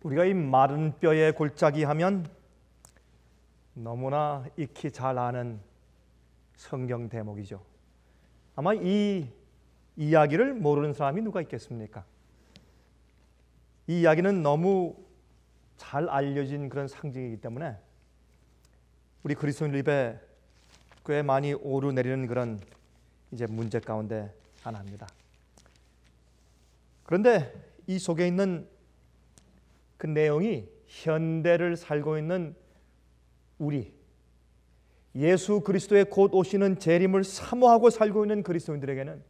우리가 이 마른 뼈에 골짜기 하면 너무나 익히 잘 아는 성경 대목이죠. 아마 이 이야기를 모르는 사람이 누가 있겠습니까? 이 이야기는 너무 잘 알려진 그런 상징이기 때문에 우리 그리스도인 입에 꽤 많이 오르내리는 그런 이제 문제 가운데 하나입니다. 그런데 이 속에 있는 그 내용이 현대를 살고 있는 우리, 예수 그리스도의 곧 오시는 재림을 사모하고 살고 있는 그리스도인들에게는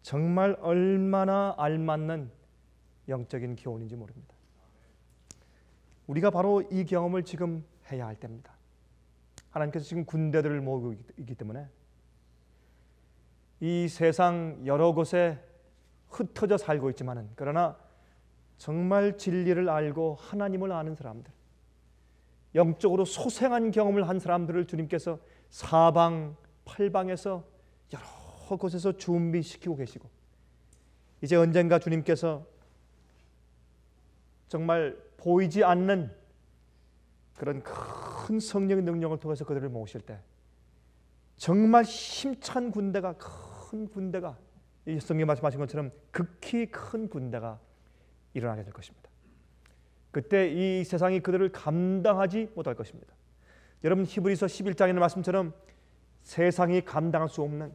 정말 얼마나 알맞는 영적인 교훈인지 모릅니다. 우리가 바로 이 경험을 지금 해야 할 때입니다. 하나님께서 지금 군대들을 모으고 있기 때문에 이 세상 여러 곳에 흩어져 살고 있지만은 그러나 정말 진리를 알고 하나님을 아는 사람들, 영적으로 소생한 경험을 한 사람들을 주님께서 사방 팔방에서 여러 곳에서 준비시키고 계시고 이제 언젠가 주님께서 정말 보이지 않는 그런 큰 성령의 능력을 통해서 그들을 모으실 때 정말 힘찬 군대가, 큰 군대가, 이 성경 말씀하신 것처럼 극히 큰 군대가 일어나게 될 것입니다. 그때 이 세상이 그들을 감당하지 못할 것입니다. 여러분, 히브리서 11장의 말씀처럼 세상이 감당할 수 없는,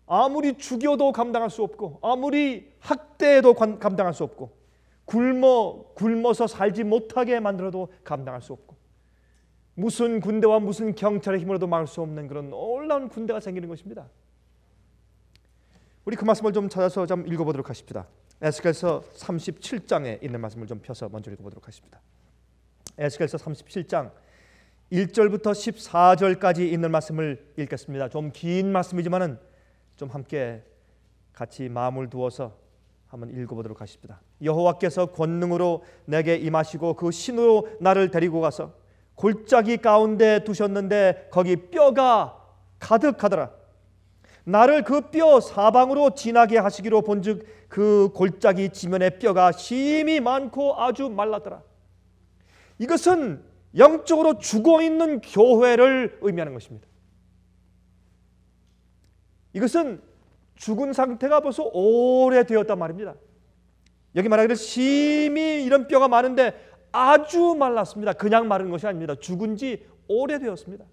아무리 죽여도 감당할 수 없고 아무리 학대해도 감당할 수 없고 굶어서 살지 못하게 만들어도 감당할 수 없고 무슨 군대와 무슨 경찰의 힘으로도 막을 수 없는 그런 놀라운 군대가 생기는 것입니다. 우리 그 말씀을 좀 찾아서 좀 읽어보도록 하십시다. 에스겔서 37장에 있는 말씀을 좀 펴서 먼저 읽어보도록 하십니다. 에스겔서 37장 1절부터 14절까지 있는 말씀을 읽겠습니다. 좀 긴 말씀이지만은 좀 함께 같이 마음을 두어서 한번 읽어보도록 하십니다. 여호와께서 권능으로 내게 임하시고 그 신으로 나를 데리고 가서 골짜기 가운데 두셨는데 거기 뼈가 가득하더라. 나를 그 뼈 사방으로 지나게 하시기로 본즉 그 골짜기 지면에 뼈가 심이 많고 아주 말랐더라. 이것은 영적으로 죽어있는 교회를 의미하는 것입니다. 이것은 죽은 상태가 벌써 오래되었단 말입니다. 여기 말하기를 심히 이런 뼈가 많은데 아주 말랐습니다. 그냥 마른 것이 아닙니다. 죽은 지 오래되었습니다.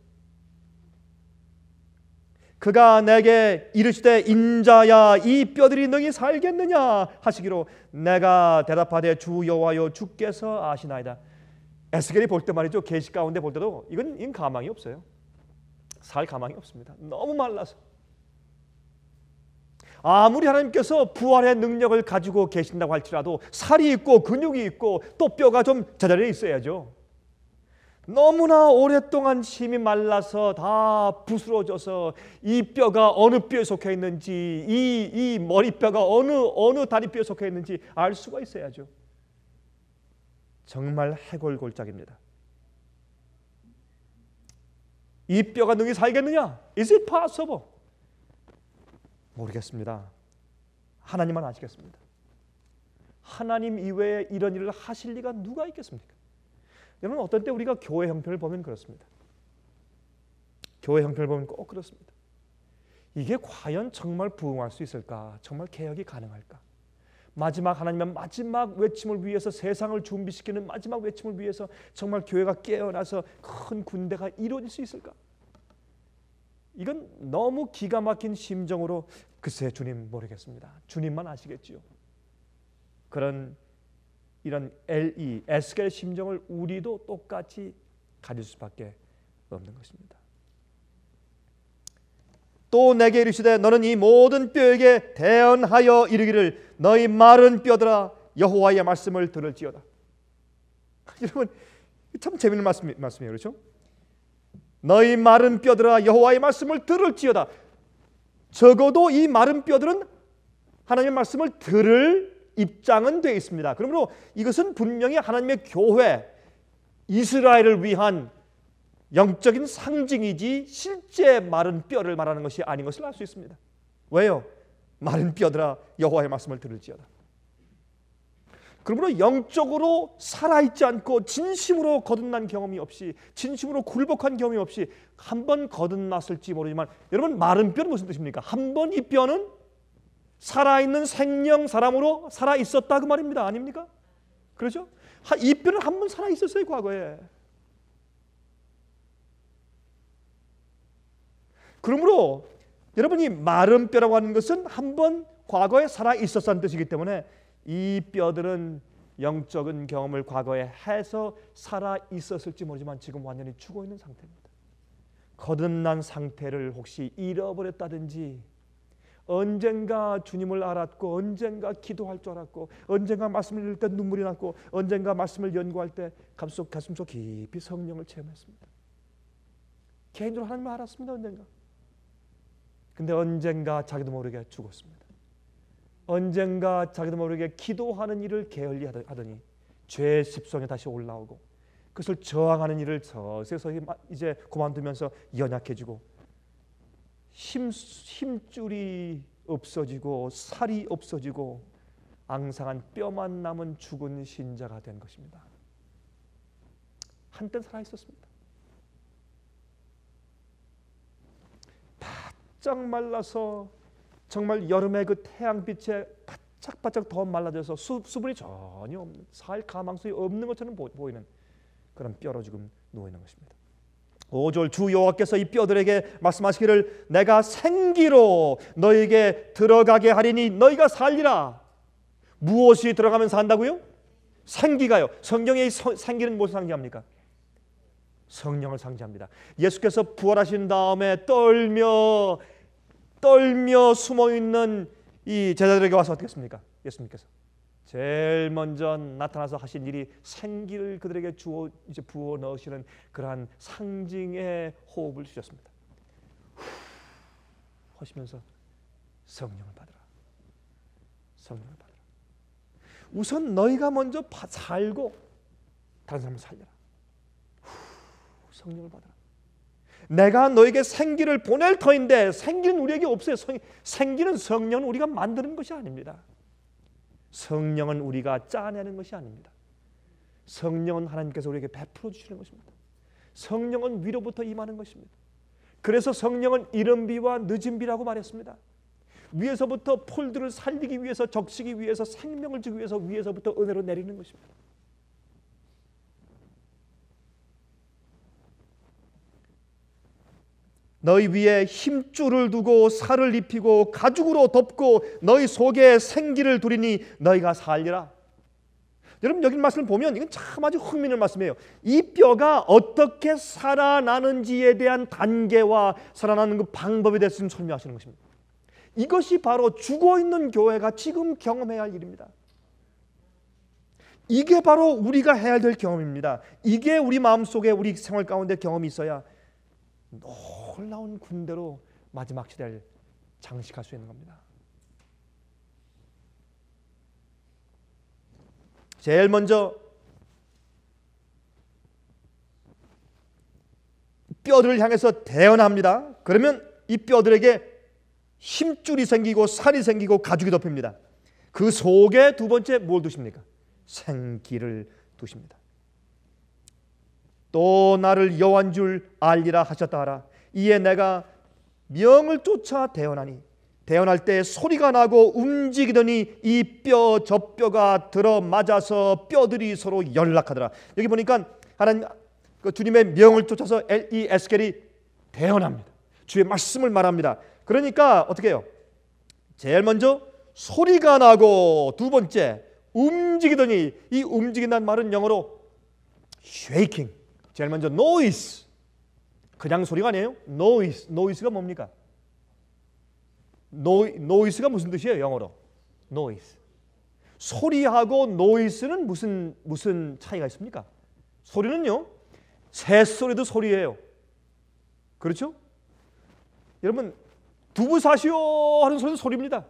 그가 내게 이르시되 인자야 이 뼈들이 능히 살겠느냐 하시기로 내가 대답하되 주 여호와여 주께서 아시나이다. 에스겔이 볼 때 말이죠, 계시 가운데 볼 때도 이건 가망이 없어요. 살 가망이 없습니다. 너무 말라서. 아무리 하나님께서 부활의 능력을 가지고 계신다고 할지라도 살이 있고 근육이 있고 또 뼈가 좀 제자리에 있어야죠. 너무나 오랫동안 힘이 말라서 다 부스러져서 이 뼈가 어느 뼈에 속해 있는지 이 머리뼈가 어느 다리뼈에 속해 있는지 알 수가 있어야죠. 정말 해골골짜기입니다. 이 뼈가 능히 살겠느냐? Is it possible? 모르겠습니다. 하나님만 아시겠습니다. 하나님 이외에 이런 일을 하실 리가 누가 있겠습니까? 여러분, 어떤 때 우리가 교회 형편을 보면 그렇습니다. 교회 형편을 보면 꼭 그렇습니다. 이게 과연 정말 부흥할 수 있을까? 정말 개혁이 가능할까? 마지막 하나님의 마지막 외침을 위해서, 세상을 준비시키는 마지막 외침을 위해서 정말 교회가 깨어나서 큰 군대가 이루어질 수 있을까? 이건 너무 기가 막힌 심정으로 글쎄 주님 모르겠습니다. 주님만 아시겠지요. 이런 에스겔의 심정을 우리도 똑같이 가질 수밖에 없는 것입니다. 또 내게 이르시되 너는 이 모든 뼈에게 대언하여 이르기를 너희 마른 뼈들아 여호와의 말씀을 들을지어다. 여러분, 참 재미있는 말씀이에요, 그렇죠? 너희 마른 뼈들아 여호와의 말씀을 들을지어다. 적어도 이 마른 뼈들은 하나님의 말씀을 들을 입장은 되어 있습니다. 그러므로 이것은 분명히 하나님의 교회 이스라엘을 위한 영적인 상징이지 실제 마른 뼈를 말하는 것이 아닌 것을 알 수 있습니다. 왜요? 마른 뼈들아 여호와의 말씀을 들을지어다. 그러므로 영적으로 살아있지 않고 진심으로 거듭난 경험이 없이, 진심으로 굴복한 경험이 없이 한 번 거듭났을지 모르지만, 여러분, 마른 뼈는 무슨 뜻입니까? 한 번 이 뼈는 살아있는 생명 사람으로 살아있었다 그 말입니다. 아닙니까? 그렇죠? 이 뼈는 한 번 살아있었어요, 과거에. 그러므로 여러분이 마른 뼈라고 하는 것은 한 번 과거에 살아있었다는 뜻이기 때문에 이 뼈들은 영적인 경험을 과거에 해서 살아있었을지 모르지만 지금 완전히 죽어있는 상태입니다. 거듭난 상태를 혹시 잃어버렸다든지, 언젠가 주님을 알았고, 언젠가 기도할 줄 알았고, 언젠가 말씀을 읽을 때 눈물이 났고, 언젠가 말씀을 연구할 때 가슴속 깊이 성령을 체험했습니다. 개인적으로 하나님을 알았습니다. 언젠가. 근데 언젠가 자기도 모르게 죽었습니다. 언젠가 자기도 모르게 기도하는 일을 게을리 하더니 죄의 습성에 다시 올라오고, 그것을 저항하는 일을 서서히 이제 그만두면서 연약해지고, 힘줄이 없어지고 살이 없어지고 앙상한 뼈만 남은 죽은 신자가 된 것입니다. 한때 살아있었습니다. 바짝 말라서 정말 여름의 그 태양빛에 바짝바짝 더 말라져서 수분이 전혀 없는, 살 가망성이 없는 것처럼 보이는 그런 뼈로 지금 누워있는 것입니다. 5절, 주 여호와께서 이 뼈들에게 말씀하시기를 내가 생기로 너에게 들어가게 하리니 너희가 살리라. 무엇이 들어가면 산다고요? 생기가요. 성경의 생기는 무엇을 상징합니까? 성령을 상징합니다. 예수께서 부활하신 다음에 떨며 숨어있는 이 제자들에게 와서 어떻게 했습니까? 예수님께서 제일 먼저 나타나서 하신 일이 생기를 그들에게 이제 부어 넣으시는 그러한 상징의 호흡을 주셨습니다. 하시면서 성령을 받으라. 성령을 받으라. 우선 너희가 먼저 살고 다른 사람을 살려라. 성령을 받으라. 내가 너에게 생기를 보낼 터인데, 생기는 우리에게 없어요. 생기는 성령은 우리가 만드는 것이 아닙니다. 성령은 우리가 짜내는 것이 아닙니다. 성령은 하나님께서 우리에게 베풀어 주시는 것입니다. 성령은 위로부터 임하는 것입니다. 그래서 성령은 이른비와 늦은비라고 말했습니다. 위에서부터 폴들을 살리기 위해서, 적시기 위해서, 생명을 주기 위해서 위에서부터 은혜로 내리는 것입니다. 너희 위에 힘줄을 두고 살을 입히고 가죽으로 덮고 너희 속에 생기를 두리니 너희가 살리라. 여러분, 여기 말씀을 보면 이건 참 아주 흥미있는 말씀이에요. 이 뼈가 어떻게 살아나는지에 대한 단계와 살아나는 그 방법에 대해서 설명하시는 것입니다. 이것이 바로 죽어있는 교회가 지금 경험해야 할 일입니다. 이게 바로 우리가 해야 될 경험입니다. 이게 우리 마음속에, 우리 생활 가운데 경험이 있어야 놀라운 군대로 마지막 시대를 장식할 수 있는 겁니다. 제일 먼저 뼈들을 향해서 대언합니다. 그러면 이 뼈들에게 힘줄이 생기고 살이 생기고 가죽이 덮입니다. 그 속에 두 번째 뭘 두십니까? 생기를 두십니다. 또 나를 여호와인 줄 알리라 하셨다 하라. 이에 내가 명을 쫓아 대언하니 대언할 때 소리가 나고 움직이더니 이 뼈 저 뼈가 들어맞아서 뼈들이 서로 연락하더라. 여기 보니까 하나님 그 주님의 명을 쫓아서 이 에스겔이 대언합니다. 주의 말씀을 말합니다. 그러니까 어떻게 해요? 제일 먼저 소리가 나고, 두 번째 움직이더니, 이 움직인다는 말은 영어로 shaking. 제일 먼저 noise. 그냥 소리가 아니에요. noise가 뭡니까? noise가 무슨 뜻이에요? 영어로 noise. 소리하고 noise는 무슨 차이가 있습니까? 소리는요, 새소리도 소리예요. 그렇죠? 여러분, 두부 사시오 하는 소리도 소리입니다.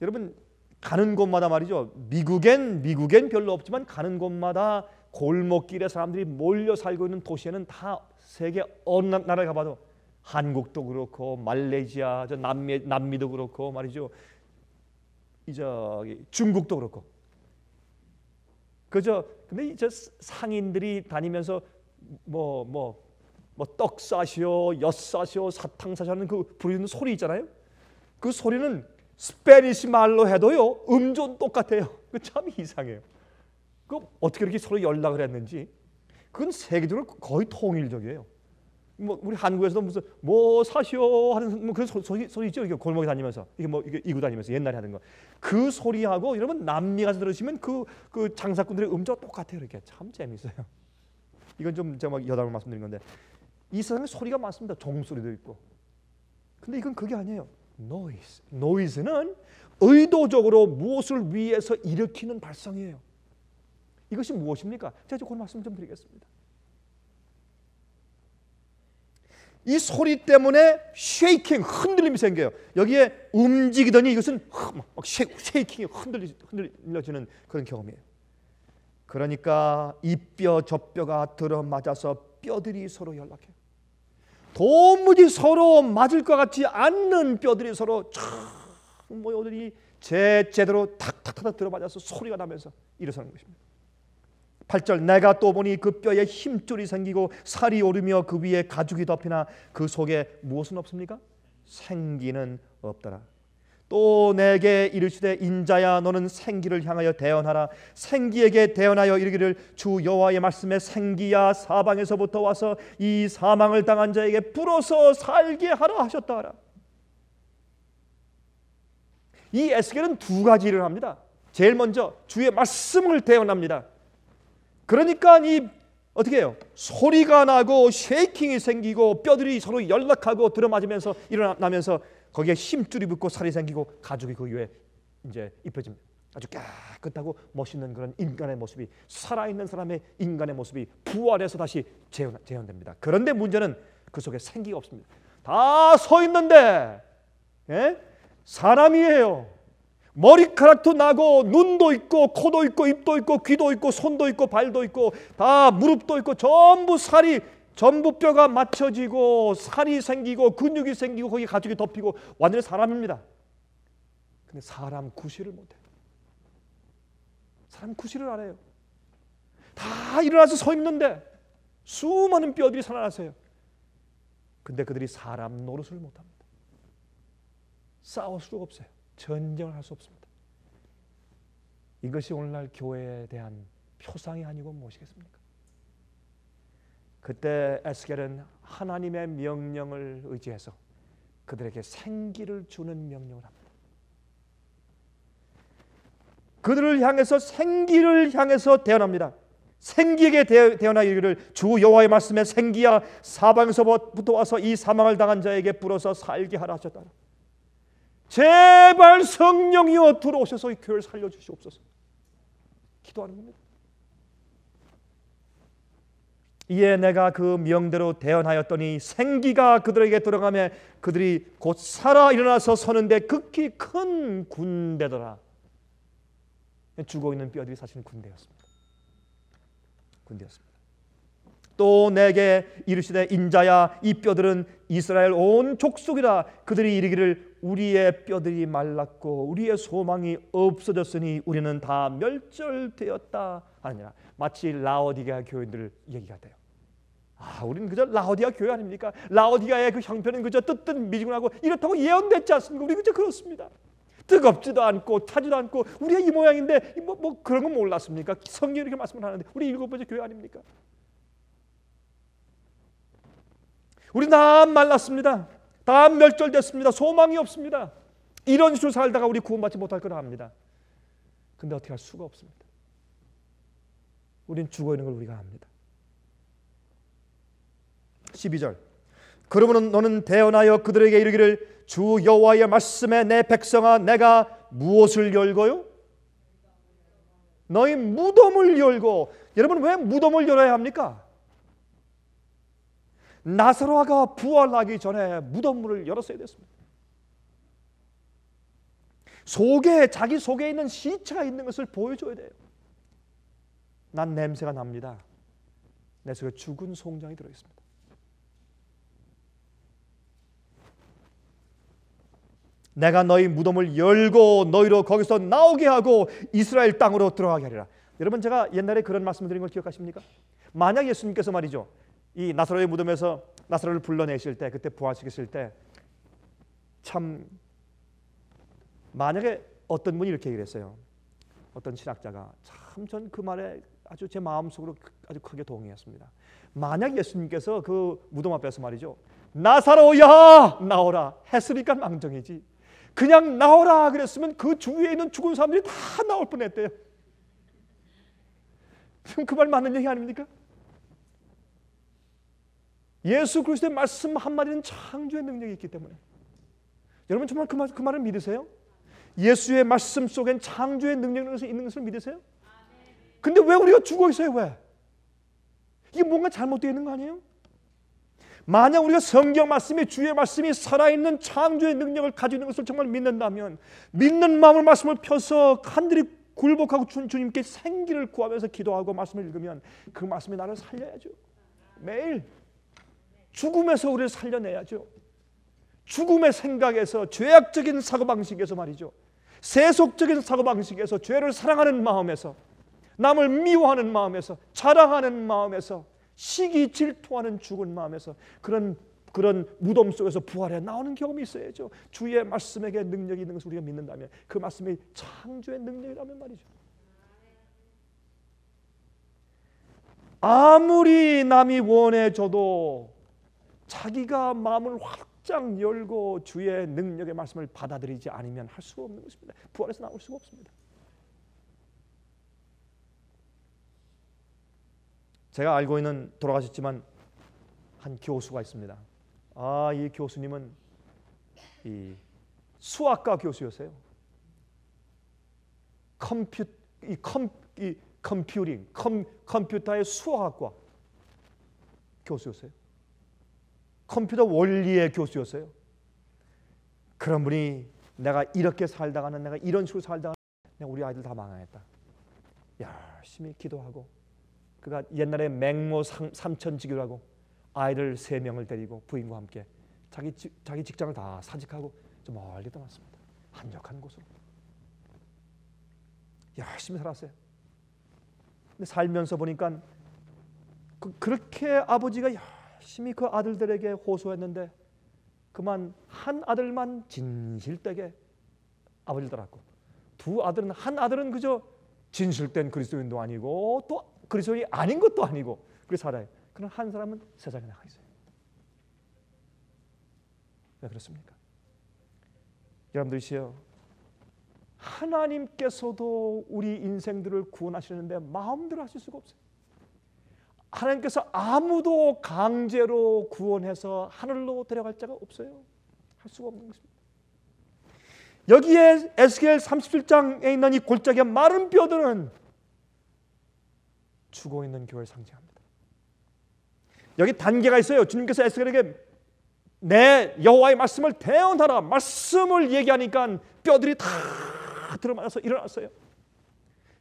여러분, 가는 곳마다 말이죠, 미국엔 별로 없지만 가는 곳마다 골목길에 사람들이 몰려 살고 있는 도시에는 다 세계 어느 나라에 가봐도, 한국도 그렇고 말레이시아, 남미도 그렇고 말이죠, 이 저기 중국도 그렇고 근데 이제 상인들이 다니면서 떡 싸시오, 엿 싸시오, 사탕 싸시오 하는 그 부르는 소리 있잖아요. 그 소리는 스페니시 말로 해도요 음존 똑같아요. 그 참 이상해요. 그 어떻게 이렇게 서로 연락을 했는지. 그건 세계적으로 거의 통일적이에요. 우리 한국에서도 무슨 뭐 사시오 하는 그런 소리 있죠. 이게 골목에 다니면서 이게 이고 다니면서 옛날에 하는 거. 그 소리하고 여러분 남미 가서 들으시면 그 장사꾼들의 음조가 똑같아요. 이렇게 참 재밌어요. 이건 좀 제가 여담을 말씀드린 건데 이 세상에 소리가 많습니다. 종소리도 있고. 근데 이건 그게 아니에요. noise는 의도적으로 무엇을 위해서 일으키는 발성이에요. 이것이 무엇입니까? 제가 그 말씀 좀 드리겠습니다. 이 소리 때문에 쉐이킹, 흔들림이 생겨요. 여기에 움직이더니 이것은 막 쉐이킹이 흔들려지는 그런 경험이에요. 그러니까 이 뼈 저 뼈가 들어맞아서 뼈들이 서로 연락해요. 도무지 서로 맞을 것 같지 않는 뼈들이 서로 촥 모여들이 제대로 탁탁탁 들어맞아서 소리가 나면서 일어서는 것입니다. 8절 내가 또 보니 그 뼈에 힘줄이 생기고 살이 오르며 그 위에 가죽이 덮이나 그 속에 무엇은 없습니까? 생기는 없더라. 또 내게 이르시되 인자야 너는 생기를 향하여 대언하라. 생기에게 대언하여 이르기를 주 여호와의 말씀에 생기야 사방에서부터 와서 이 사망을 당한 자에게 불어서 살게 하라 하셨다 하라. 이 에스겔은 두 가지 일을 합니다. 제일 먼저 주의 말씀을 대언합니다. 그러니까 어떻게 해요? 소리가 나고 쉐이킹이 생기고 뼈들이 서로 연락하고 들어맞으면서 일어나면서 거기에 힘줄이 붙고 살이 생기고 가죽이 그 위에 이제 입혀집니다. 아주 깨끗하고 멋있는 그런 인간의 모습이 살아있는 사람의 인간의 모습이 부활해서 다시 재현됩니다. 그런데 문제는 그 속에 생기가 없습니다. 다 서 있는데 사람이에요. 머리카락도 나고 눈도 있고 코도 있고 입도 있고 귀도 있고 손도 있고 발도 있고 다 무릎도 있고 전부 살이 전부 뼈가 맞춰지고 살이 생기고 근육이 생기고 거기 가죽이 덮이고 완전히 사람입니다. 근데 사람 구실을 못해요. 사람 구실을 안 해요. 다 일어나서 서 있는데 수많은 뼈들이 살아나세요. 근데 그들이 사람 노릇을 못합니다. 싸울 수가 없어요. 전쟁을 할 수 없습니다. 이것이 오늘날 교회에 대한 표상이 아니고 무엇이겠습니까? 그때 에스겔은 하나님의 명령을 의지해서 그들에게 생기를 주는 명령을 합니다. 그들을 향해서 생기를 향해서 대언합니다. 생기에게 대언하여 이르기를 주 여호와의 말씀에 생기야 사방에서부터 와서 이 사망을 당한 자에게 불어서 살게 하라 하셨다. 제발 성령이여 들어오셔서 이 교회를 살려주시옵소서. 기도하는 겁니다. 이에 내가 그 명대로 대언하였더니 생기가 그들에게 들어가며 그들이 곧 살아 일어나서 서는데 극히 큰 군대더라. 죽어있는 뼈들이 사실은 군대였습니다. 또 내게 이르시되 인자야 이 뼈들은 이스라엘 온 족속이라. 그들이 이르기를 우리의 뼈들이 말랐고 우리의 소망이 없어졌으니 우리는 다 멸절되었다 하느니라. 마치 라오디게아 교인들 얘기가 돼요. 우리는 그저 라오디게아 교회 아닙니까? 라오디게아의 그 형편은 그저 뜨뜻미지근하고 이렇다고 예언됐지 않습니까? 우리 그저 그렇습니다. 뜨겁지도 않고 타지도 않고 우리가 이 모양인데 뭐 그런 건 몰랐습니까? 성경이 이렇게 말씀을 하는데 우리 7번째 교회 아닙니까? 우리 다 말랐습니다. 다 멸절됐습니다. 소망이 없습니다. 이런 식으로 살다가 우리 구원받지 못할 거라 합니다. 근데 어떻게 할 수가 없습니다. 우린 죽어있는 걸 우리가 압니다. 12절 그러므로 너는 대언하여 그들에게 이르기를 주 여호와의 말씀에 내 백성아 내가 무엇을 열고요? 너희 무덤을 열고. 여러분 왜 무덤을 열어야 합니까? 나사로가 부활하기 전에 무덤문을 열었어야 됐습니다. 자기 속에 있는 시체가 있는 것을 보여줘야 돼요. 난 냄새가 납니다. 내 속에 죽은 송장이 들어있습니다. 내가 너희 무덤을 열고 너희로 거기서 나오게 하고 이스라엘 땅으로 들어가게 하리라. 여러분, 제가 옛날에 그런 말씀을 드린 걸 기억하십니까? 만약 예수님께서 말이죠, 이 나사로의 무덤에서 나사로를 불러내실 때, 그때 부활시키실 때, 참 만약에 어떤 분이 이렇게 얘기를 했어요. 어떤 신학자가, 참 전 그 말에 아주 제 마음속으로 아주 크게 동의했습니다. 만약 예수님께서 그 무덤 앞에서 말이죠, 나사로야 나오라 했으니까 망정이지, 그냥 나오라 그랬으면 그 주위에 있는 죽은 사람들이 다 나올 뻔했대요. 지금 그 말 맞는 얘기 아닙니까? 예수 그리스도의 말씀 한마디는 창조의 능력이 있기 때문에, 여러분 정말 그 말을 믿으세요? 예수의 말씀 속엔 창조의 능력이 있는 것을 믿으세요? 근데 왜 우리가 죽어 있어요? 왜? 이게 뭔가 잘못되어 있는 거 아니에요? 만약 우리가 성경 말씀이, 주의 말씀이 살아있는 창조의 능력을 가지고 있는 것을 정말 믿는다면, 믿는 마음으로 말씀을 펴서 간절히 굴복하고 주님께 생기를 구하면서 기도하고 말씀을 읽으면 그 말씀이 나를 살려야죠. 매일 죽음에서 우리를 살려내야죠. 죽음의 생각에서, 죄악적인 사고방식에서 말이죠, 세속적인 사고방식에서, 죄를 사랑하는 마음에서, 남을 미워하는 마음에서, 자랑하는 마음에서, 시기 질투하는 죽은 마음에서, 그런 무덤 속에서 부활해 나오는 경험이 있어야죠. 주의 말씀에게 능력이 있는 것을 우리가 믿는다면, 그 말씀이 창조의 능력이라면 말이죠. 아무리 남이 원해줘도 자기가 마음을 활짝 열고 주의 능력의 말씀을 받아들이지 않으면 할 수가 없는 것입니다. 부활해서 나올 수가 없습니다. 제가 알고 있는, 돌아가셨지만 한 교수가 있습니다. 이 교수님은 이 수학과 교수였어요. 컴퓨터의 수학과 교수였어요. 컴퓨터 원리의 교수였어요. 그런 분이, 내가 이렇게 살다가는, 내가 이런 식으로 살다가 우리 아이들 다 망하겠다, 열심히 기도하고, 그가 옛날에 맹모 삼천지교라고 아이를 3명을 데리고 부인과 함께 자기 직장을 다 사직하고 좀 멀리 떠났습니다. 한적한 곳으로 열심히 살았어요. 근데 살면서 보니까 그렇게 아버지가 열심히 그 아들들에게 호소했는데, 그만 한 아들만 진실되게 아버지를 따랐고, 한 아들은 그저 진실된 그리스도인도 아니고 또 그리스도인이 아닌 것도 아니고 그렇게 살아요. 그러나 한 사람은 세상에 나가 있어요. 왜 그렇습니까? 여러분들이시여, 하나님께서도 우리 인생들을 구원하시는데 마음대로 하실 수가 없어요. 하나님께서 아무도 강제로 구원해서 하늘로 데려갈 자가 없어요. 할 수가 없는 것입니다. 여기에 에스겔 37장에 있는 이 골짜기와 마른 뼈들은 죽어 있는 교회를 상징합니다. 여기 단계가 있어요. 주님께서 에스겔에게 내 여호와의 말씀을 대언하라, 말씀을 얘기하니까 뼈들이 다 들어맞아서 일어났어요.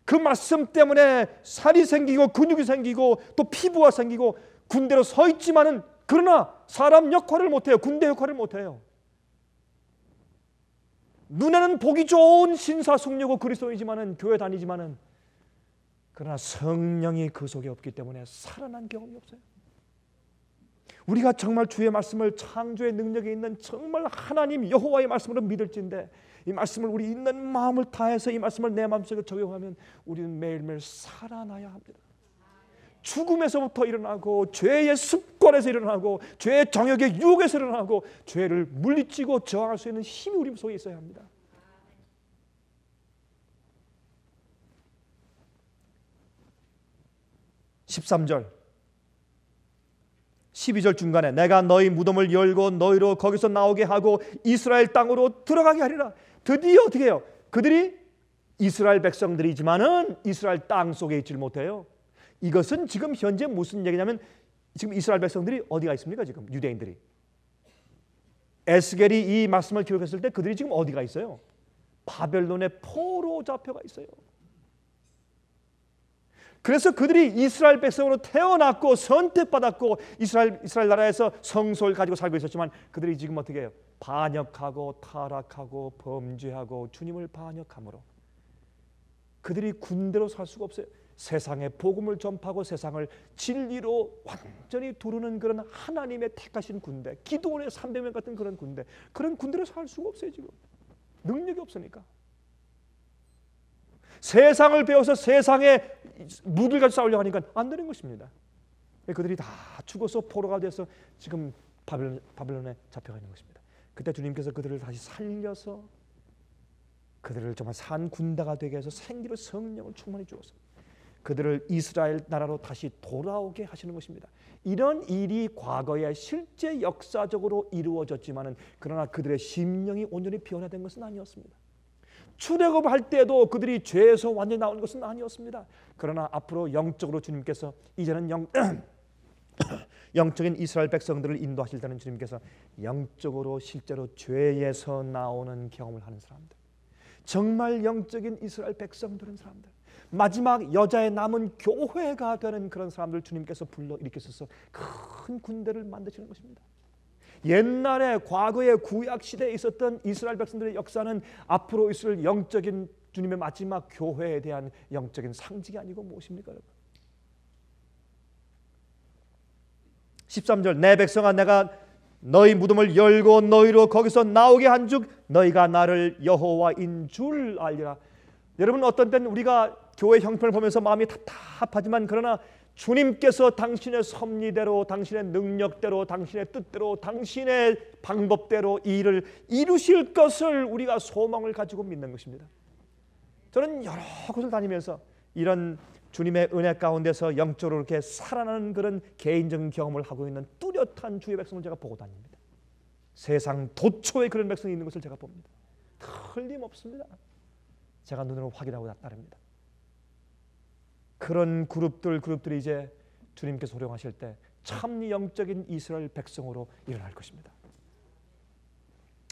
그 말씀 때문에 살이 생기고 근육이 생기고 또 피부가 생기고 군대로 서 있지만은, 그러나 사람 역할을 못해요. 군대 역할을 못해요. 눈에는 보기 좋은 신사숙녀고 그리스도이지만은, 교회 다니지만은, 그러나 성령이 그 속에 없기 때문에 살아난 경험이 없어요. 우리가 정말 주의 말씀을 창조의 능력이 있는 정말 하나님 여호와의 말씀으로 믿을진데, 이 말씀을 우리 있는 마음을 다해서 이 말씀을 내 마음속에 적용하면 우리는 매일매일 살아나야 합니다. 죽음에서부터 일어나고, 죄의 습관에서 일어나고, 죄의 정욕의 유혹에서 일어나고, 죄를 물리치고 저항할 수 있는 힘이 우리 속에 있어야 합니다. (13절) 12절 중간에 내가 너희 무덤을 열고 너희로 거기서 나오게 하고 이스라엘 땅으로 들어가게 하리라. 드디어 어떻게 해요? 그들이 이스라엘 백성들이지만은 이스라엘 땅 속에 있질 못해요. 이것은 지금 현재 무슨 얘기냐면, 지금 이스라엘 백성들이 어디가 있습니까? 지금 유대인들이 에스겔이 이 말씀을 기록했을 때 그들이 지금 어디가 있어요? 바벨론의 포로 잡혀가 있어요. 그래서 그들이 이스라엘 백성으로 태어났고 선택받았고 이스라엘 나라에서 성소를 가지고 살고 있었지만 그들이 지금 어떻게 해요? 반역하고 타락하고 범죄하고 주님을 반역함으로 그들이 군대로 살 수가 없어요. 세상에 복음을 전파하고 세상을 진리로 완전히 두르는 그런 하나님의 택하신 군대, 기도원의 300명 같은 그런 군대로 살 수가 없어요. 지금 능력이 없으니까. 세상을 배워서 세상에 무들 가지고 싸우려고 하니까 안 되는 것입니다. 그들이 다 죽어서 포로가 돼서 지금 바벨론에 잡혀가 있는 것입니다. 그때 주님께서 그들을 다시 살려서 그들을 정말 산 군대가 되게 해서 생기로 성령을 충만히 주어서 그들을 이스라엘 나라로 다시 돌아오게 하시는 것입니다. 이런 일이 과거에 실제 역사적으로 이루어졌지만은 그러나 그들의 심령이 온전히 변화된 것은 아니었습니다. 출애굽할 때도 그들이 죄에서 완전히 나온 것은 아니었습니다. 그러나 앞으로 영적으로 주님께서 이제는 영적인 이스라엘 백성들을 인도하실 때는 주님께서 영적으로 실제로 죄에서 나오는 경험을 하는 사람들, 정말 영적인 이스라엘 백성들은 사람들, 마지막 여자의 남은 교회가 되는 그런 사람들 주님께서 불러 일으키셔서 큰 군대를 만드시는 것입니다. 옛날에 과거의 구약 시대에 있었던 이스라엘 백성들의 역사는 앞으로 있을 영적인 주님의 마지막 교회에 대한 영적인 상징이 아니고 무엇입니까, 여러분? 13절 내 백성아 내가 너희 무덤을 열고 너희로 거기서 나오게 한즉 너희가 나를 여호와인 줄 알리라. 여러분 어떤 때는 우리가 교회 형편을 보면서 마음이 답답하지만 그러나 주님께서 당신의 섭리대로 당신의 능력대로 당신의 뜻대로 당신의 방법대로 이 일을 이루실 것을 우리가 소망을 가지고 믿는 것입니다. 저는 여러 곳을 다니면서 이런 주님의 은혜 가운데서 영적으로 이렇게 살아나는 그런 개인적인 경험을 하고 있는 뚜렷한 주의 백성을 제가 보고 다닙니다. 세상 도처에 그런 백성이 있는 것을 제가 봅니다. 틀림없습니다. 제가 눈으로 확인하고 따릅니다. 그런 그룹들이 이제 주님께서 호령하실 때 참 영적인 이스라엘 백성으로 일어날 것입니다.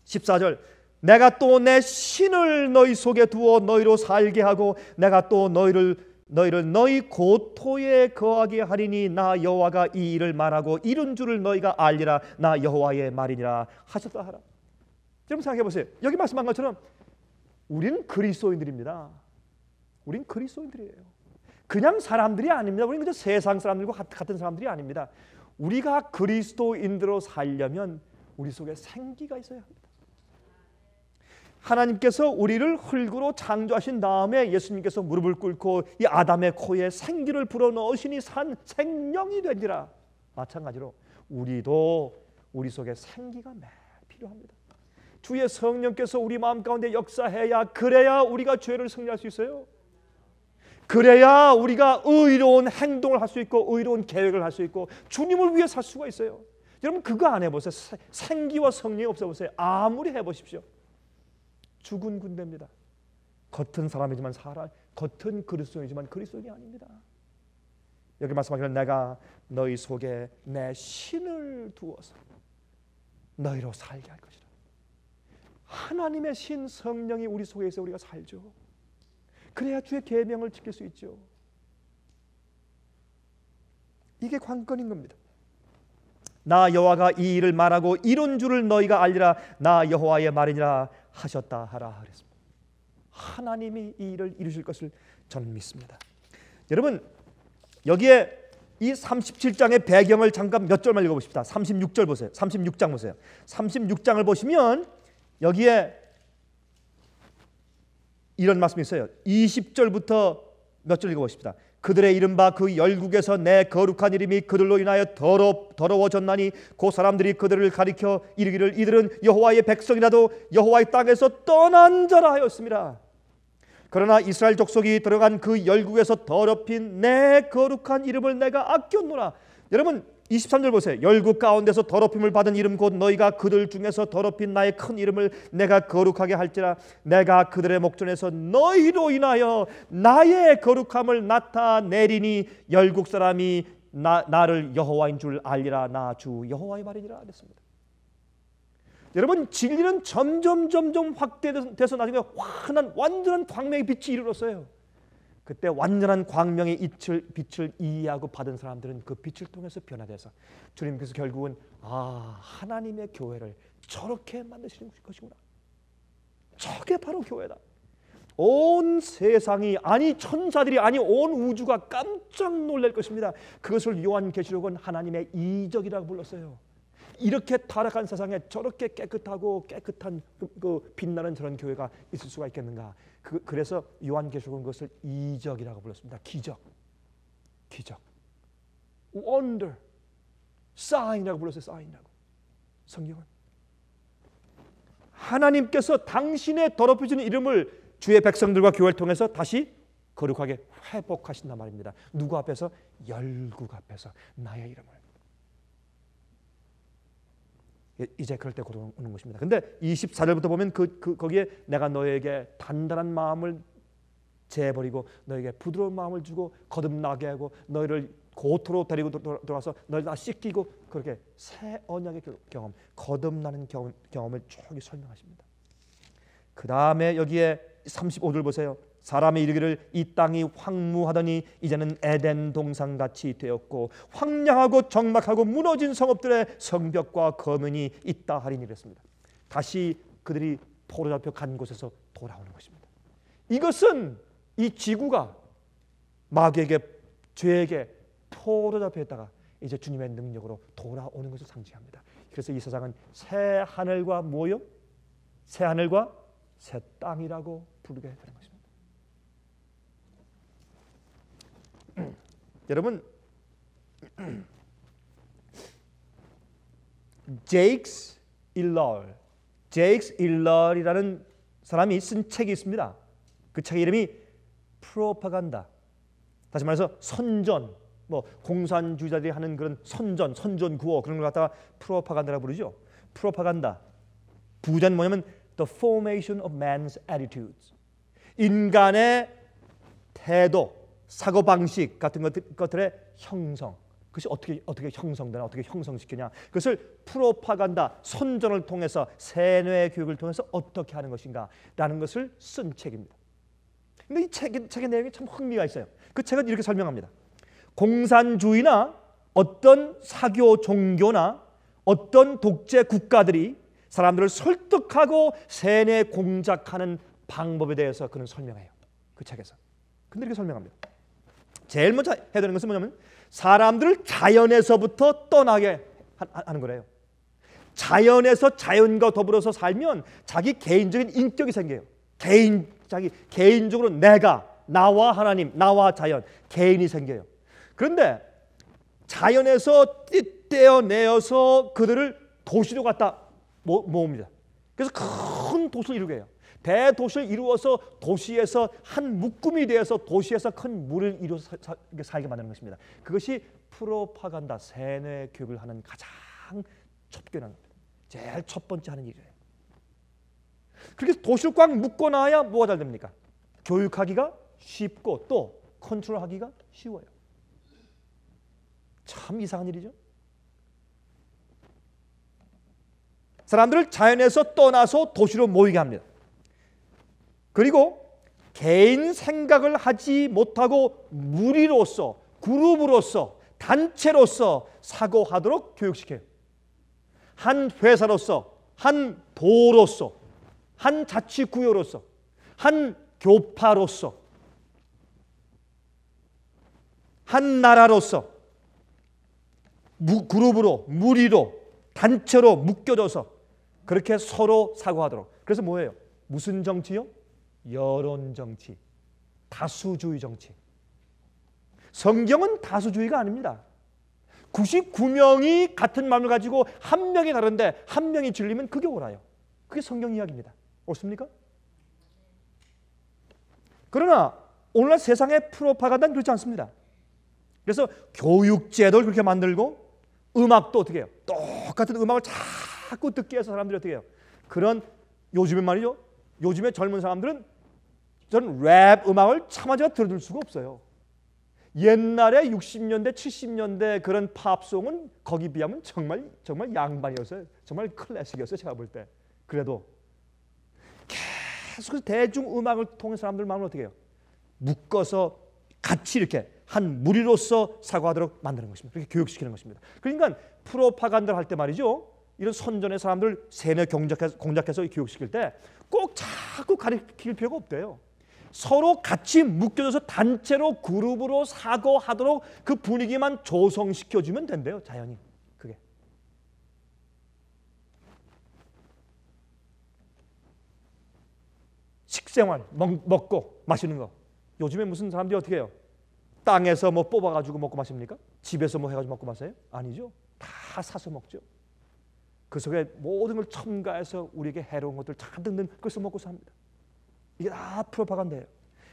14절 내가 또 내 신을 너희 속에 두어 너희로 살게 하고 내가 또 너희를 너희 고토에 거하게 하리니 나 여호와가 이 일을 말하고 이룬 줄을 너희가 알리라. 나 여호와의 말이니라 하셨다 하라. 여러분 생각해 보세요. 여기 말씀한 것처럼 우리는 그리스도인들입니다. 우린 그리스도인들이에요. 그냥 사람들이 아닙니다. 우리는 그저 세상 사람들과 같은 사람들이 아닙니다. 우리가 그리스도인들로 살려면 우리 속에 생기가 있어야 합니다. 하나님께서 우리를 흙으로 창조하신 다음에 예수님께서 무릎을 꿇고 이 아담의 코에 생기를 불어넣으시니 산 생명이 되니라. 마찬가지로 우리도 우리 속에 생기가 매일 필요합니다. 주의 성령께서 우리 마음 가운데 역사해야 그래야 우리가 죄를 승리할 수 있어요. 그래야 우리가 의로운 행동을 할 수 있고 의로운 계획을 할 수 있고 주님을 위해 살 수가 있어요. 여러분 그거 안 해보세요. 생기와 성령이 없어보세요. 아무리 해보십시오. 죽은 군대입니다. 겉은 사람이지만 겉은 그리스도이지만 그리스도인이 아닙니다. 여기 말씀하기를 내가 너희 속에 내 신을 두어서 너희로 살게 할 것이라. 하나님의 신 성령이 우리 속에 있어 우리가 살죠. 그래야 주의 계명을 지킬 수 있죠. 이게 관건인 겁니다. 나 여호와가 이 일을 말하고 이룬 줄을 너희가 알리라. 나 여호와의 말이니라 하셨다 하라 그랬습니다. 하나님이 이 일을 이루실 것을 저는 믿습니다. 여러분 여기에 이 37장의 배경을 잠깐 몇 절만 읽어보십시다. 36절 보세요. 36장 보세요. 36장을 보시면 여기에 이런 말씀이 있어요. 20절부터 몇 절 읽어보십시다. 그들의 이른바 그 열국에서 내 거룩한 이름이 그들로 인하여 더러워졌나니 그 사람들이 그들을 가리켜 이르기를 이들은 여호와의 백성이라도 여호와의 땅에서 떠난 자라 하였습니다. 그러나 이스라엘 족속이 들어간 그 열국에서 더럽힌 내 거룩한 이름을 내가 아꼈노라. 여러분 23절 보세요. 열국 가운데서 더럽힘을 받은 이름 곧 너희가 그들 중에서 더럽힌 나의 큰 이름을 내가 거룩하게 할지라. 내가 그들의 목전에서 너희로 인하여 나의 거룩함을 나타내리니 열국 사람이 나를 여호와인 줄 알리라. 나 주 여호와의 말이니라 그랬습니다. 여러분 진리는 점점 확대돼서 나중에 환한 완전한 광명의 빛이 이르렀어요. 그때 완전한 광명의 빛을 이해하고 받은 사람들은 그 빛을 통해서 변화돼서 주님께서 결국은 하나님의 교회를 저렇게 만드시는 것이구나. 저게 바로 교회다. 온 세상이, 아니 천사들이, 아니 온 우주가 깜짝 놀랄 것입니다. 그것을 요한계시록은 하나님의 이적이라고 불렀어요. 이렇게 타락한 세상에 저렇게 깨끗하고 깨끗한 그 빛나는 저런 교회가 있을 수가 있겠는가. 그래서 요한계시록은 그것을 이적이라고 불렀습니다. 기적, wonder, sign이라고 불렀어요. sign이라고. 성경은 하나님께서 당신의 더럽혀진 이름을 주의 백성들과 교회를 통해서 다시 거룩하게 회복하신단 말입니다. 누구 앞에서? 열국 앞에서 나의 이름을. 이제 그럴 때 곧 오는 것입니다. 근데 24절부터 보면 거기에 내가 너에게 단단한 마음을 재버리고 너에게 부드러운 마음을 주고 거듭나게 하고 너희를 고토로 데리고 돌아서 너희를 다 씻기고, 그렇게 새 언약의 경험, 거듭나는 경험을 쭉 설명하십니다. 그 다음에 여기에 35절 보세요. 사람이 이르기를 이 땅이 황무하더니 이제는 에덴 동산같이 되었고 황량하고 적막하고 무너진 성읍들의 성벽과 거민이 있다 하리니 이랬습니다. 다시 그들이 포로잡혀 간 곳에서 돌아오는 것입니다. 이것은 이 지구가 마귀에게, 죄에게 포로잡혀 있다가 이제 주님의 능력으로 돌아오는 것을 상징합니다. 그래서 이 세상은 새 하늘과 뭐요? 새 하늘과 새 땅이라고 부르게 되는 것입니다. 여러분, 제익스 일러이라는 사람이 쓴 책이 있습니다. 그 책의 이름이 프로파간다. 다시 말해서 선전, 공산주의자들이 하는 그런 선전 구호, 그런 걸 갖다가 프로파간다라고 부르죠. 프로파간다. 부제는 뭐냐면 The formation of man's attitudes. 인간의 태도, 사고 방식 같은 것들의 형성. 그것이 어떻게 형성되나, 어떻게 형성시키냐. 그것을 프로파간다, 선전을 통해서, 세뇌 교육을 통해서 어떻게 하는 것인가라는 것을 쓴 책입니다. 근데 이 책의 내용이 참 흥미가 있어요. 그 책은 이렇게 설명합니다. 공산주의나 어떤 사교 종교나 어떤 독재 국가들이 사람들을 설득하고 세뇌 공작하는 방법에 대해서 그는 설명해요. 그 책에서. 근데 이렇게 설명합니다. 제일 먼저 해야 되는 것은 뭐냐면 사람들을 자연에서부터 떠나게 하는 거래요. 자연에서 자연과 더불어서 살면 자기 개인적인 인격이 생겨요. 자기 개인적으로 내가, 나와 하나님, 나와 자연, 개인이 생겨요. 그런데 자연에서 떼어내어서 그들을 도시로 갖다 모읍니다. 그래서 큰 도시를 이루게 해요. 대도시를 이루어서 도시에서 한 묶음이 되어서 도시에서 큰 물을 이루어서 살게 만드는 것입니다. 그것이 프로파간다, 세뇌 교육을 하는 가장 첩견한 겁니다. 제일 첫 번째 하는 일이에요. 그렇게 도시를 꽉 묶어놔야 뭐가 잘 됩니까? 교육하기가 쉽고 또 컨트롤하기가 쉬워요. 참 이상한 일이죠. 사람들을 자연에서 떠나서 도시로 모이게 합니다. 그리고 개인 생각을 하지 못하고 무리로서, 그룹으로서, 단체로서 사고하도록 교육시켜요. 한 회사로서, 한 도로서, 한 자치구역으로서, 한 교파로서, 한 나라로서 그룹으로, 무리로, 단체로 묶여져서 그렇게 서로 사고하도록. 그래서 뭐예요? 무슨 정치요? 여론 정치, 다수주의 정치. 성경은 다수주의가 아닙니다. 99명이 같은 마음을 가지고 한 명이 다른데 한 명이 질리면 그게 옳아요. 그게 성경 이야기입니다. 옳습니까? 그러나 오늘날 세상의 프로파간다는 그렇지 않습니다. 그래서 교육제도를 그렇게 만들고 음악도 어떻게 해요? 똑같은 음악을 자꾸 듣게 해서 사람들이 어떻게 해요? 그런 요즘에 말이죠. 요즘에 젊은 사람들은 저는 랩 음악을 차마 제가 들어줄 수가 없어요. 옛날에 60년대, 70년대 그런 팝송은 거기 비하면 정말 양반이었어요. 정말 클래식이었어요. 제가 볼 때. 그래도 계속 대중 음악을 통해 사람들 마음을 어떻게 해요? 묶어서 같이 이렇게 한 무리로서 사고하도록 만드는 것입니다. 그렇게 교육시키는 것입니다. 그러니까 프로파간다를 할 때 말이죠, 이런 선전의 사람들 세뇌 공작해서 교육시킬 때 꼭 자꾸 가르칠 필요가 없대요. 서로 같이 묶여져서 단체로 그룹으로 사고하도록 그 분위기만 조성시켜주면 된대요. 자연히. 그게 식생활, 먹고 마시는 거. 요즘에 무슨 사람들이 어떻게 해요? 땅에서 뭐 뽑아가지고 먹고 마십니까? 집에서 뭐 해가지고 먹고 마세요? 아니죠. 다 사서 먹죠. 그 속에 모든 걸 첨가해서 우리에게 해로운 것들 잔뜩 넣은 그것을 먹고 삽니다. 이게 다 프로파간다예요.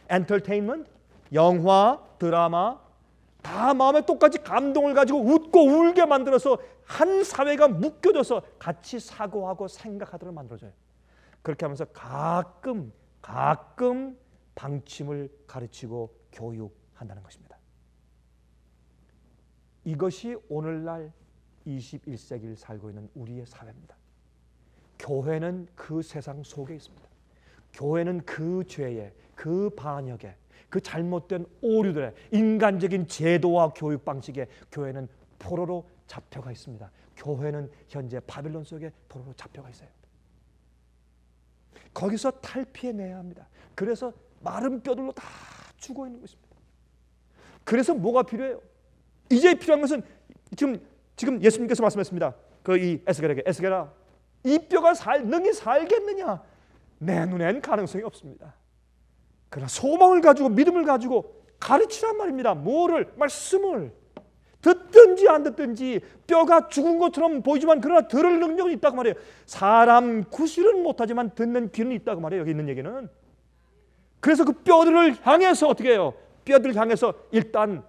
엔터테인먼트, 영화, 드라마 다 마음에 똑같이 감동을 가지고 웃고 울게 만들어서 한 사회가 묶여져서 같이 사고하고 생각하도록 만들어줘요. 그렇게 하면서 가끔 방침을 가르치고 교육한다는 것입니다. 이것이 오늘날 21세기를 살고 있는 우리의 사회입니다. 교회는 그 세상 속에 있습니다. 교회는 그 죄에, 그 반역에, 그 잘못된 오류들의 인간적인 제도와 교육 방식에 교회는 포로로 잡혀가 있습니다. 교회는 현재 바빌론 속에 포로로 잡혀가 있어요. 거기서 탈피해내야 합니다. 그래서 마른 뼈들로 다 죽어 있는 것입니다. 그래서 뭐가 필요해요? 이제 필요한 것은 지금 예수님께서 말씀하셨습니다. 그 이 에스겔에게, 에스겔아, 이 뼈가 능히 살겠느냐? 내 눈엔 가능성이 없습니다. 그러나 소망을 가지고 믿음을 가지고 가르치란 말입니다. 뭐를? 말씀을. 듣든지 안 듣든지 뼈가 죽은 것처럼 보이지만 그러나 들을 능력은 있다고 말해요. 사람 구실은 못하지만 듣는 귀는 있다고 말해요. 여기 있는 얘기는. 그래서 그 뼈들을 향해서 어떻게 해요? 뼈들을 향해서 일단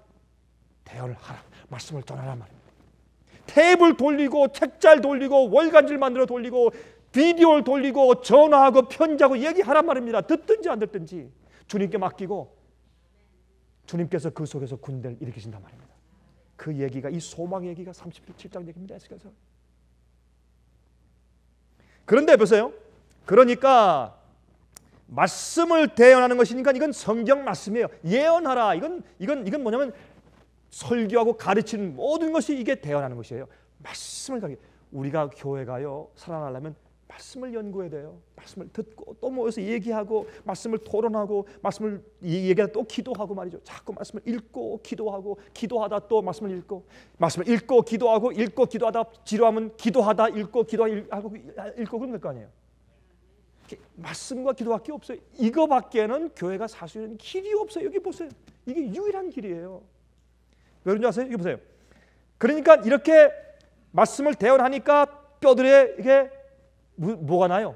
대화를 하라. 말씀을 전하란 말입니다. 탭을 돌리고 책잘 돌리고 월간지를 만들어 돌리고 비디오를 돌리고 전화하고 편지하고 얘기하란 말입니다. 듣든지 안 듣든지 주님께 맡기고 주님께서 그 속에서 군대를 일으키신단 말입니다. 그 얘기가, 이 소망 얘기가 37장 얘기입니다. 에스겔서. 그런데 보세요. 그러니까 말씀을 대언하는 것이니까 이건 성경 말씀이에요. 예언하라. 이건 뭐냐면 설교하고 가르치는 모든 것이 이게 대언하는 것이에요. 말씀을 가르치. 우리가 교회가요 살아나려면 말씀을 연구해야 돼요. 말씀을 듣고 또 모여서 얘기하고 말씀을 토론하고 말씀을 얘기하다 또 기도하고 말이죠. 자꾸 말씀을 읽고 기도하고 기도하다 또 말씀을 읽고 말씀을 읽고 기도하고 읽고 기도하다 지루하면 기도하다 읽고 기도하고 읽고 그런 거 아니에요. 말씀과 기도밖에 없어요. 이거밖에는 교회가 살 수 있는 길이 없어요. 여기 보세요. 이게 유일한 길이에요. 왜 그런지 아세요? 여기 보세요. 그러니까 이렇게 말씀을 대언하니까 뼈들에 이게 뭐가 나요?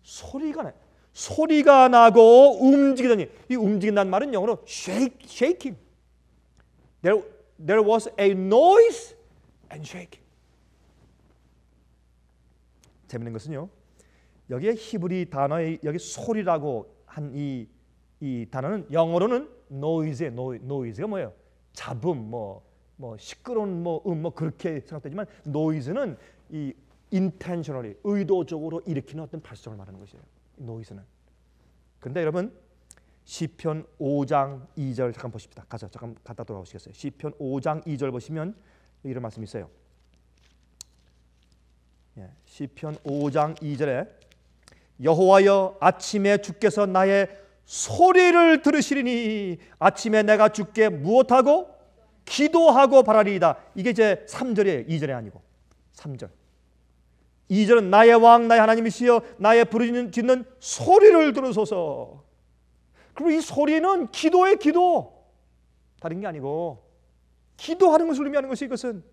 소리가 나요. 소리가 나고 움직이더니, 이 움직인다는 말은 영어로 shaking. There was a noise and shaking. 재밌는 것은요. 여기에 히브리 단어의 여기 소리라고 한 이 단어는 영어로는 noise예요. noise가 뭐예요? 잡음, 뭐 시끄러운 뭐 그렇게 생각되지만 noise는 이 intentionally 의도적으로 일으키는 어떤 발성을 말하는 것이에요. noise는. 그런데 여러분 시편 5장 2절 잠깐 보십시다. 잠깐 갔다 돌아오시겠어요? 시편 5장 2절 보시면 이런 말씀이 있어요. 시편 5장 2절에 여호와여 아침에 주께서 나의 소리를 들으시리니 아침에 내가 주께 무엇하고 기도하고 바라리이다. 이게 이제 3절이에요. 2절이 아니고 3절. 2절은 나의 왕 나의 하나님이시여 나의 부르짖는 소리를 들으소서. 그리고 이 소리는 기도의 기도. 다른 게 아니고 기도하는 것을 의미하는 것이 이것은.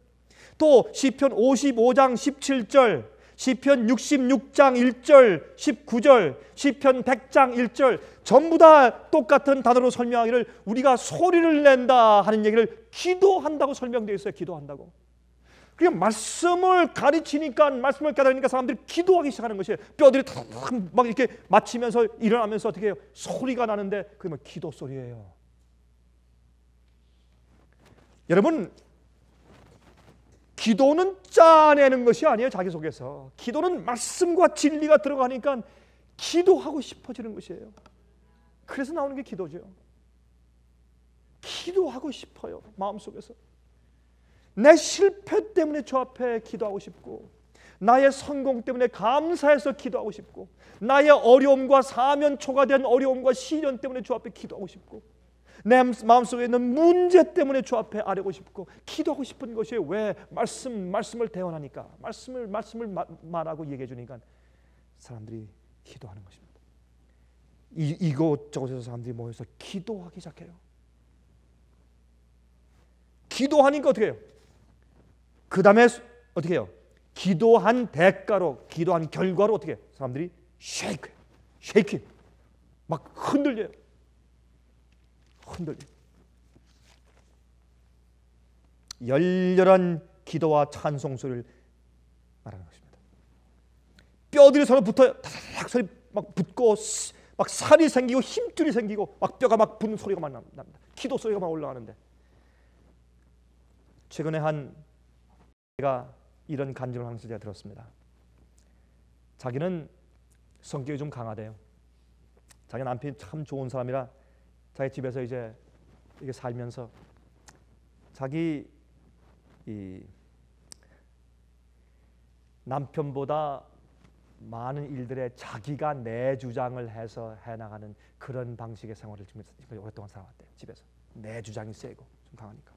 또 시편 55장 17절, 시편 66장 1절, 19절, 시편 100장 1절 전부 다 똑같은 단어로 설명하기를 우리가 소리를 낸다 하는 얘기를 기도한다고 설명되어 있어요. 기도한다고. 그러니까 말씀을 가르치니까 말씀을 깨달으니까 사람들이 기도하기 시작하는 것이에요. 뼈들이 막 이렇게 맞추면서 일어나면서 어떻게 해요? 소리가 나는데 그게 뭐 기도 소리예요. 여러분 기도는 짜내는 것이 아니에요. 자기 속에서. 기도는 말씀과 진리가 들어가니까 기도하고 싶어지는 것이에요. 그래서 나오는 게 기도죠. 기도하고 싶어요. 마음속에서 내 실패 때문에 주 앞에 기도하고 싶고, 나의 성공 때문에 감사해서 기도하고 싶고, 나의 어려움과 사면 초과된 어려움과 시련 때문에 주 앞에 기도하고 싶고, 내 마음속에 있는 문제 때문에 주 앞에 아뢰고 싶고, 기도하고 싶은 것이 왜 말씀을 대언하니까, 말씀을 말하고 얘기해 주니까 사람들이 기도하는 것입니다. 이곳저곳에서 사람들이 모여서 기도하기 시작해요. 기도하니까 어떻게 해요? 그 다음에 어떻게 해요? 기도한 대가로, 기도한 결과로 어떻게 해요? 사람들이 쉐이킹, 막 흔들려요. 열렬한 기도와 찬송 소리를 말하는 것입니다. 뼈들이 서로 붙어요. 다다닥 소리 막 붙고, 막 살이 생기고 힘줄이 생기고, 막 뼈가 막 붙는 소리가 막 납니다. 기도 소리가 막 올라가는데, 최근에 제가 이런 간증을 하면서 제가 들었습니다. 자기는 성격이 좀 강하대요. 자기 남편이 참 좋은 사람이라 자기 집에서 이제 이게 살면서 자기 이 남편보다 많은 일들에 자기가 내 주장을 해서 해나가는 그런 방식의 생활을 지금 오랫동안 살아왔대요. 집에서 내 주장이 세고 좀 강하니까.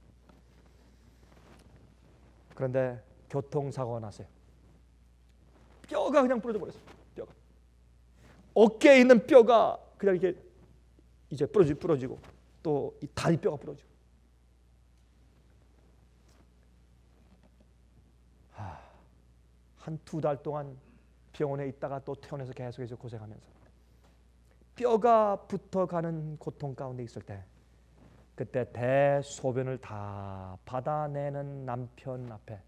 그런데 교통사고가 났어요. 뼈가 그냥 부러져 버렸어요. 뼈가, 어깨에 있는 뼈가 그냥 이렇게 이제 부러지고, 또 이 다리 뼈가 부러지고. 한 2달 동안 병원에 있다가 또 퇴원해서 계속해서 고생하면서 뼈가 붙어가는 고통 가운데 있을 때, 그때 대소변을 다 받아내는 남편 앞에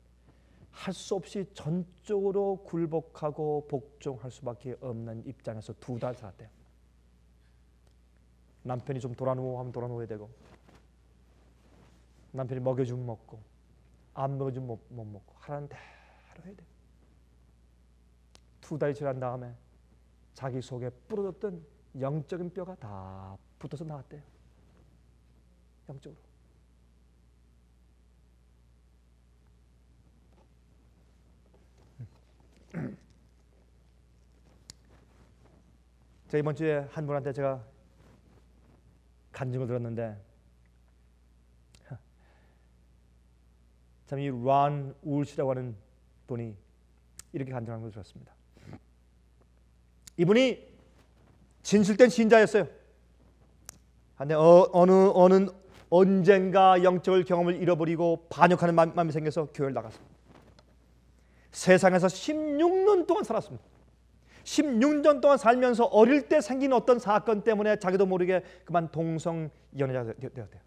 할 수 없이 전적으로 굴복하고 복종할 수밖에 없는 입장에서 2달 살았대요. 남편이 좀 돌아누워 하면 돌아누워야 되고, 남편이 먹여주면 먹고, 안 먹여주면 못 먹고, 하라는 대로 해야 돼요. 2달이 지난 다음에 자기 속에 부러졌던 영적인 뼈가 다 붙어서 나왔대요. 영적으로. 제가 이번 주에 한 분한테 제가 간증을 들었는데, 참 이 란 울시라고 하는 분이 이렇게 간증하는 걸 들었습니다. 이분이 진실된 신자였어요. 근데 언젠가 영적을 경험을 잃어버리고 반역하는 마음이 생겨서 교회를 나갔습니다. 세상에서 16년 동안 살았습니다. 16년 동안 살면서 어릴 때 생긴 어떤 사건 때문에 자기도 모르게 그만 동성연애자가 되었대요.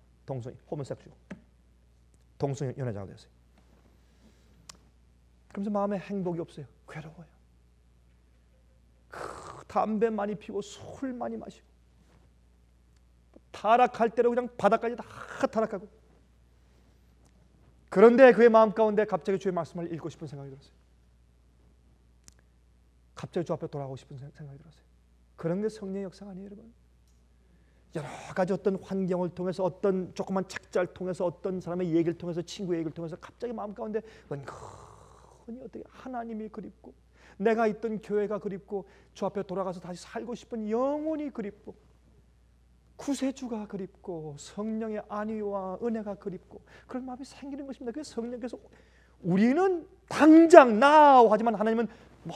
동성연애자가 되었어요. 그러면서 마음에 행복이 없어요. 괴로워요. 담배 많이 피고 술 많이 마시고, 타락할 대로 그냥 바닥까지 다 타락하고. 그런데 그의 마음 가운데 갑자기 주의 말씀을 읽고 싶은 생각이 들었어요. 갑자기 주 앞에 돌아가고 싶은 생각이 들었어요. 그런 게 성령의 역사가 아니에요, 여러분. 여러 가지 어떤 환경을 통해서, 어떤 조그만 책자를 통해서, 어떤 사람의 얘기를 통해서, 친구의 얘기를 통해서 갑자기 마음 가운데 은근히 어떻게 하나님이 그립고, 내가 있던 교회가 그립고, 주 앞에 돌아가서 다시 살고 싶은 영혼이 그립고, 구세주가 그립고, 성령의 안위와 은혜가 그립고, 그런 마음이 생기는 것입니다. 그래서 성령께서 우리는 당장 now 하지만 하나님은 먼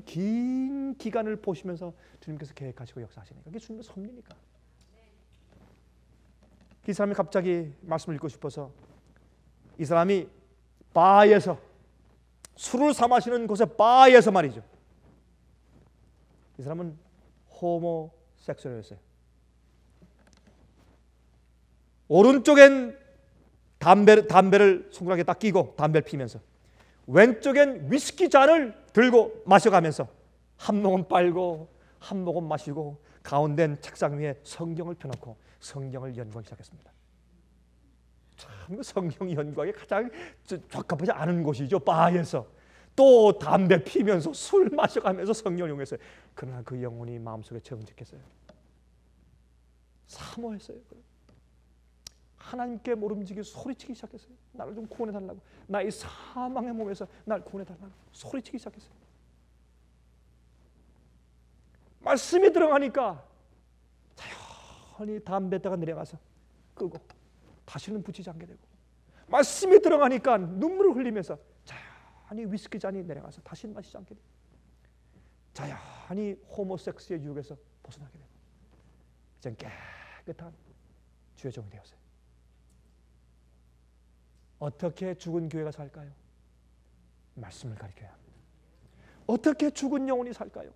긴 기간을 보시면서 주님께서 계획하시고 역사하시니까, 그게 주님의 섭리니까. 이 사람이 갑자기 말씀을 읽고 싶어서, 이 사람이 바에서, 술을 사 마시는 곳에 바에서 말이죠, 이 사람은 호모섹수얼이었어요. 오른쪽엔 담배를 손가락에 딱 끼고 담배를 피면서, 왼쪽엔 위스키 잔을 들고 마셔가면서 한 모금 빨고 한 모금 마시고, 가운데는 책상 위에 성경을 펴놓고 성경을 연구하기 시작했습니다. 참 성경 연구하기 가장 적합하지 않은 곳이죠. 바에서 또 담배 피면서 술 마셔가면서 성경을 연구했어요. 그러나 그 영혼이 마음속에 정직했어요. 사모했어요. 하나님께 모름지기 소리치기 시작했어요. 나를 좀 구원해달라고. 나의 사망의 몸에서 날 구원해달라고 소리치기 시작했어요. 말씀이 들어가니까 자연히 담배다가 내려가서 끄고 다시는 붙이지 않게 되고, 말씀이 들어가니까 눈물을 흘리면서 자연히 위스키 잔이 내려가서 다시는 마시지 않게 되고, 자연히 호모섹스의 유혹에서 벗어나게 되고, 이젠 깨끗한 주의 종이 되었어요. 어떻게 죽은 교회가 살까요? 말씀을 가르쳐야 합니다. 어떻게 죽은 영혼이 살까요?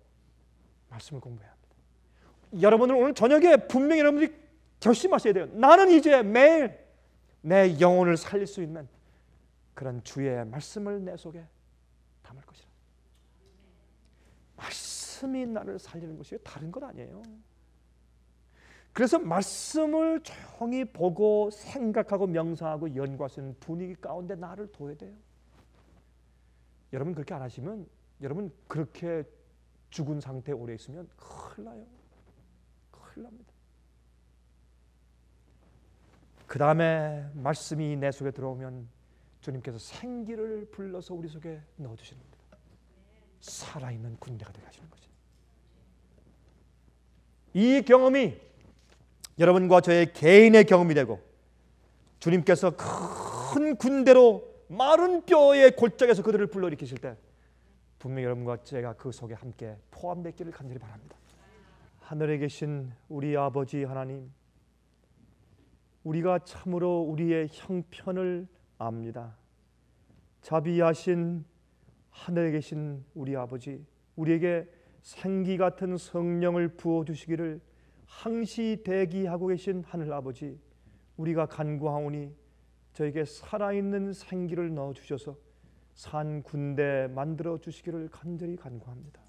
말씀을 공부해야 합니다. 여러분은 오늘 저녁에 분명히 여러분들이 결심하셔야 돼요. 나는 이제 매일 내 영혼을 살릴 수 있는 그런 주의 말씀을 내 속에 담을 것이라. 말씀이 나를 살리는 것이 다른 것 아니에요. 그래서 말씀을 조용히 보고 생각하고 명상하고 연구할 수 있는 분위기 가운데 나를 둬야 돼요. 여러분 그렇게 안 하시면, 여러분 그렇게 죽은 상태에 오래 있으면 큰일 나요. 큰일 납니다. 그 다음에 말씀이 내 속에 들어오면 주님께서 생기를 불러서 우리 속에 넣어주시는 겁니다. 살아있는 군대가 되게 하시는 거죠. 이 경험이 여러분과 저의 개인의 경험이 되고, 주님께서 큰 군대로 마른 뼈의 골짜기에서 그들을 불러일으키실 때 분명히 여러분과 제가 그 속에 함께 포함되기를 간절히 바랍니다. 하늘에 계신 우리 아버지 하나님, 우리가 참으로 우리의 형편을 압니다. 자비하신 하늘에 계신 우리 아버지, 우리에게 생기 같은 성령을 부어주시기를 항시 대기하고 계신 하늘 아버지, 우리가 간구하오니 저에게 살아있는 생기를 넣어주셔서 산 군대 만들어 주시기를 간절히 간구합니다.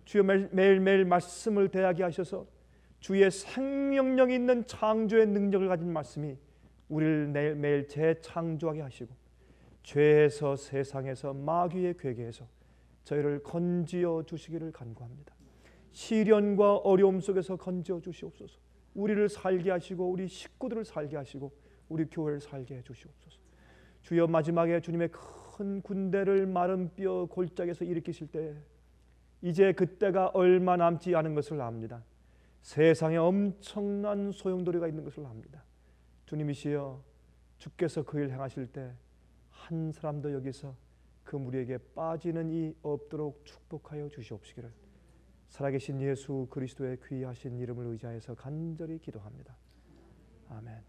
주여, 매일매일 말씀을 대하게 하셔서 주의 생명력이 있는 창조의 능력을 가진 말씀이 우리를 매일 재창조하게 하시고, 죄에서, 세상에서, 마귀의 괴계에서 저희를 건지어 주시기를 간구합니다. 시련과 어려움 속에서 건지어 주시옵소서. 우리를 살게 하시고 우리 식구들을 살게 하시고 우리 교회를 살게 해 주시옵소서. 주여, 마지막에 주님의 큰 군대를 마른 뼈 골짜기에서 일으키실 때 이제 그때가 얼마 남지 않은 것을 압니다. 세상에 엄청난 소용돌이가 있는 것을 압니다. 주님이시여, 주께서 그 일 행하실 때 한 사람도 여기서 그 무리에게 빠지는 이 없도록 축복하여 주시옵시기를 살아계신 예수 그리스도의 귀하신 이름을 의지하여서 간절히 기도합니다. 아멘.